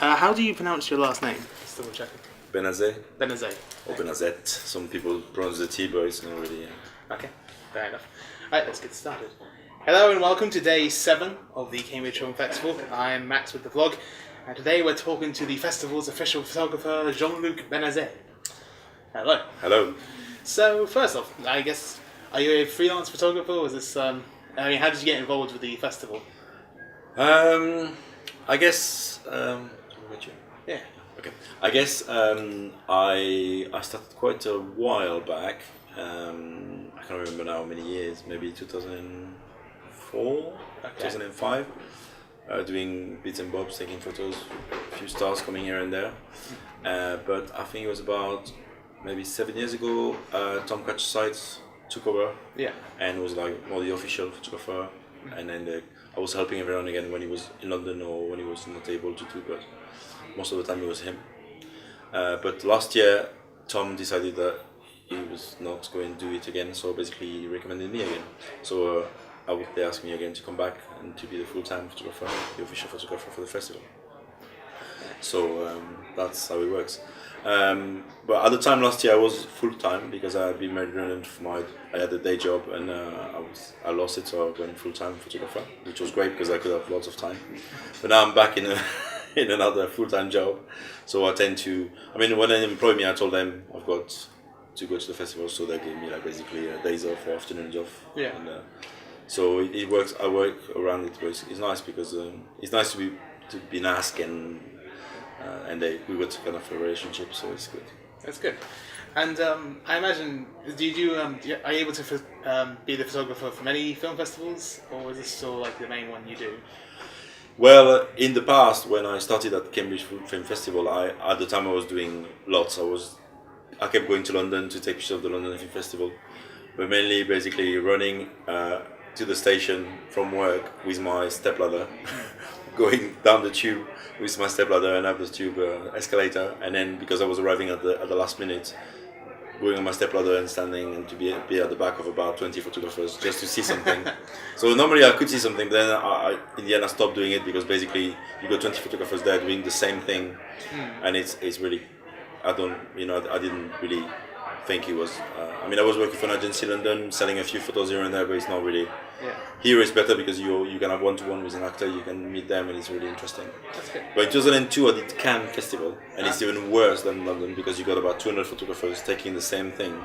How do you pronounce your last name? Just double checking. Benazet Benazet. or Benazet. Some people pronounce the T, but it's not really. Okay, fair enough. Alright, let's get started. Hello and welcome to day 7 of the Cambridge Film Festival. I'm Max with the vlog, and today we're talking to the festival's official photographer, Jean-Luc Benazet. Hello. Hello. So, first off, I guess, are you a freelance photographer, or is this, how did you get involved with the festival? I guess. Yeah. Okay. I guess I started quite a while back. I can't remember now how many years. Maybe 2004, 2005. Doing bits and bobs, taking photos, a few stars coming here and there. But I think it was about maybe 7 years ago. Tom Catch Sites took over. Yeah. And was like more the official photographer. And then I was helping every now and again when he was in London or when he was not able to do, but most of the time it was him. But last year, Tom decided that he was not going to do it again, so basically he recommended me again. So they asked me again to come back and to be the full-time photographer, the official photographer for the festival. So that's how it works. But at the time last year I was full-time because I had been made redundant I had a day job and I lost it, so I went full-time photographer, which was great because I could have lots of time. But now I'm back in another full-time job, so I tend to. I mean, when they employed me, I told them I've got to go to the festival, so they gave me like basically days off or afternoons off. Yeah. And, so it works. I work around it, but it's nice because it's nice to be asked and we got kind of a relationship, so it's good. That's good. And I imagine, are you able to be the photographer for many film festivals, or is this still like the main one you do? Well, in the past, when I started at Cambridge Film Festival, at the time I was doing lots. I kept going to London to take pictures of the London Film Festival, but mainly basically running to the station from work with my stepladder, going down the tube with my stepladder and up the tube escalator, and then because I was arriving at the last minute, going on my stepladder and standing and to be at the back of about 20 photographers just to see something. So normally I could see something, but then in the end I stopped doing it because basically you got 20 photographers there doing the same thing, and it's really, I didn't really think it was. I was working for an agency in London, selling a few photos here and there, but it's not really. Yeah. Here it's better because you can have one-to-one with an actor, you can meet them, and it's really interesting. That's good. But in 2002 I did Cannes Festival, and it's even worse than London because you got about 200 photographers taking the same thing.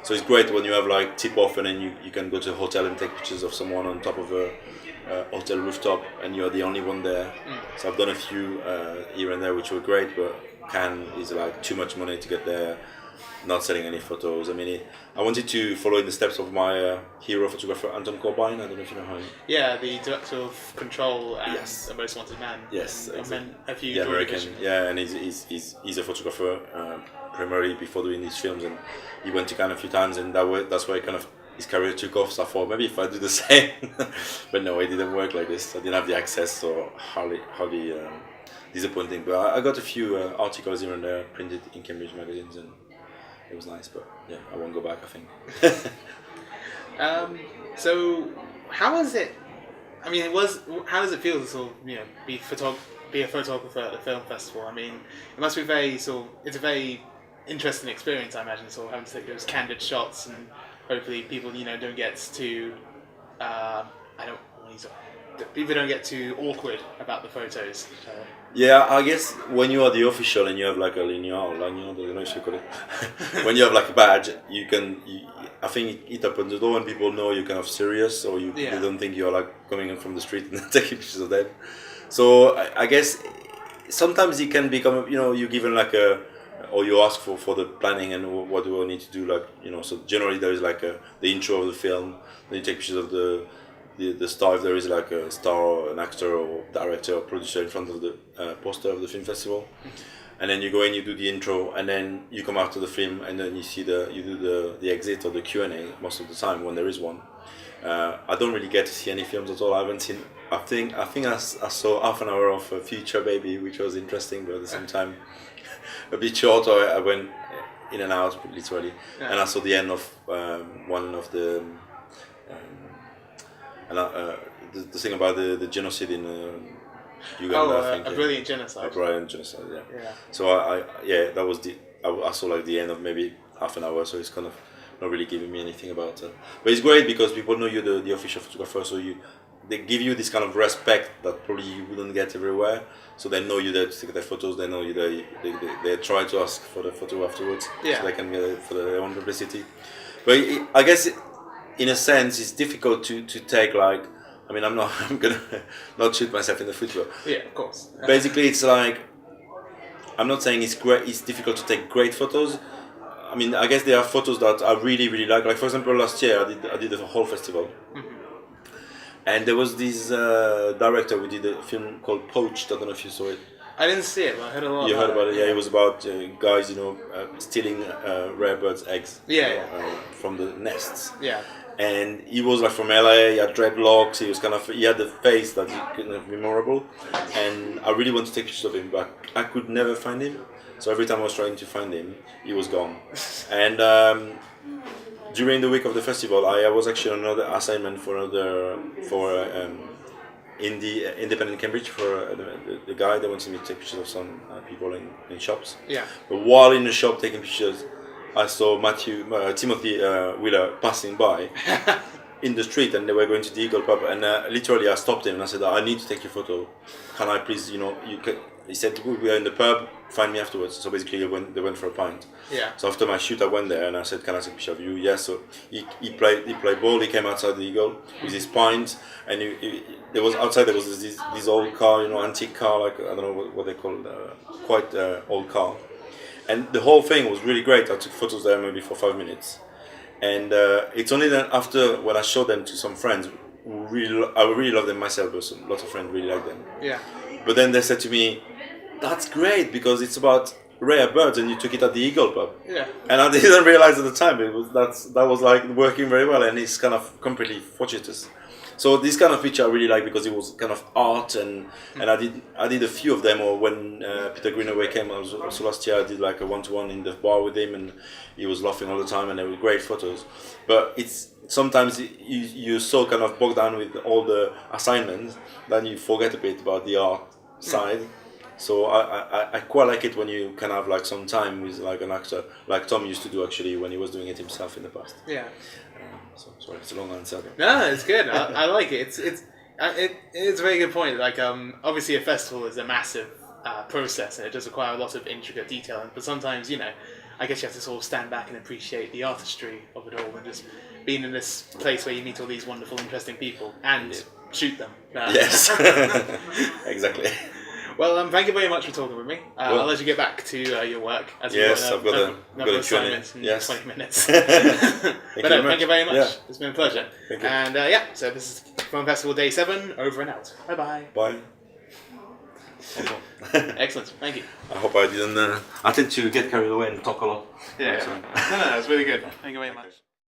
So it's great when you have like tip-off and then you can go to a hotel and take pictures of someone on top of a hotel rooftop, and you're the only one there. So I've done a few here and there which were great, but Cannes is like too much money to get there. Not selling any photos. I wanted to follow in the steps of my hero photographer Anton Corbijn. I don't know if you know him. Yeah, the director of Control and Yes. A Most Wanted Man. Yes, and exactly. a few Yeah, Jordan American. Vision. Yeah, and he's a photographer primarily before doing these films, and he went to Cannes a few times, and that's where kind of his career took off. So I thought maybe if I do the same, but no, it didn't work like this. I didn't have the access, so hardly disappointing. But I got a few articles here and there printed in Cambridge magazines, and it was nice, but yeah, I won't go back, I think. So, how is it? How does it feel to sort of, be a photographer at a film festival? It must be it's a very interesting experience, I imagine, sort of having to take those candid shots, and hopefully people, don't get too, people don't get too awkward about the photos. Yeah, I guess when you are the official and you have like a lanyard, I don't know if you call it. When you have like a badge, I think it opens the door and people know you're kind of serious, or they don't think you're like coming in from the street and taking pictures of them. So I guess sometimes it can become, you're given like or you ask for the planning and what do I need to do, so generally there is like the intro of the film, then you take pictures of the star, if there is like a star or an actor or director or producer in front of the poster of the film festival, and then you go in, you do the intro, and then you come out to the film, and then you do the exit or the Q&A most of the time when there is one. I don't really get to see any films at all. I haven't seen. I think I saw half an hour of Future Baby, which was interesting, but at the same time a bit short. Or I went in and out literally, and I saw the end of one of the. The thing about the genocide in Uganda, I think. A Brilliant Genocide. A Brilliant Genocide, yeah. Yeah. So that was I saw like the end of maybe half an hour, so it's kind of not really giving me anything about it. But it's great because people know you're the official photographer, so they give you this kind of respect that probably you wouldn't get everywhere. So they know you there to take their photos. They know you there. They try to ask for the photo afterwards, so they can get it for their own publicity. But I guess in a sense it's difficult to take like. I mean, I'm gonna not shoot myself in the foot. Yeah, of course. Basically, it's like I'm not saying it's great. It's difficult to take great photos. I mean, I guess there are photos that I really, really like. Like for example, last year I did the whole festival, and there was this director who did a film called Poached. I don't know if you saw it. I didn't see it, but I heard a lot. You heard about it? Yeah, it was about guys, stealing rare birds' eggs. From the nests. Yeah. And he was like from LA. He had dreadlocks. He had the face that kind of memorable. And I really wanted to take pictures of him, but I could never find him. So every time I was trying to find him, he was gone. And during the week of the festival, I was actually on another assignment in the independent Cambridge for the guy that wanted me to take pictures of some people in shops. Yeah. But while in the shop taking pictures, I saw Timothy Wheeler passing by in the street, and they were going to the Eagle pub, and literally I stopped him and I said, I need to take your photo. Can I please, he said, we are in the pub, find me afterwards. So basically they went for a pint. Yeah. So after my shoot I went there and I said, can I take a picture of you? Yes. So he played ball, he came outside the Eagle with his pint, and there was this old car, antique car, like I don't know what they call it, quite old car. And the whole thing was really great. I took photos there maybe for 5 minutes. And it's only then after when I showed them to some friends, I really love them myself, but lots of friends really like them. Yeah. But then they said to me, that's great because it's about rare birds and you took it at the Eagle pub. Yeah. And I didn't realize at the time that was like working very well, and it's kind of completely fortuitous. So this kind of picture I really like because it was kind of art, and I did a few of them. Or when Peter Greenaway came, also last year I did like a 1-to-1 in the bar with him, and he was laughing all the time, and they were great photos. But it's sometimes you're so kind of bogged down with all the assignments that you forget a bit about the art side. So I quite like it when you can have like some time with like an actor, like Tom used to do actually when he was doing it himself in the past. Yeah. So sorry, it's a long answer. No, it's good. I like it. It's a very good point. Like obviously a festival is a massive process, and it does require a lot of intricate detailing. But sometimes I guess you have to sort of stand back and appreciate the artistry of it all, and just being in this place where you meet all these wonderful, interesting people and shoot them. Yes, exactly. Well, thank you very much for talking with me. I'll let you get back to your work. As I've got another a assignment in 20 minutes. Thank you very much. Yeah. It's been a pleasure. Thank you. And so this is Film Festival Day 7, over and out. Bye-bye. Bye. Excellent. Thank you. I hope I didn't... I tend to get carried away and talk a lot. Yeah. No, it's really good. Thank you very much.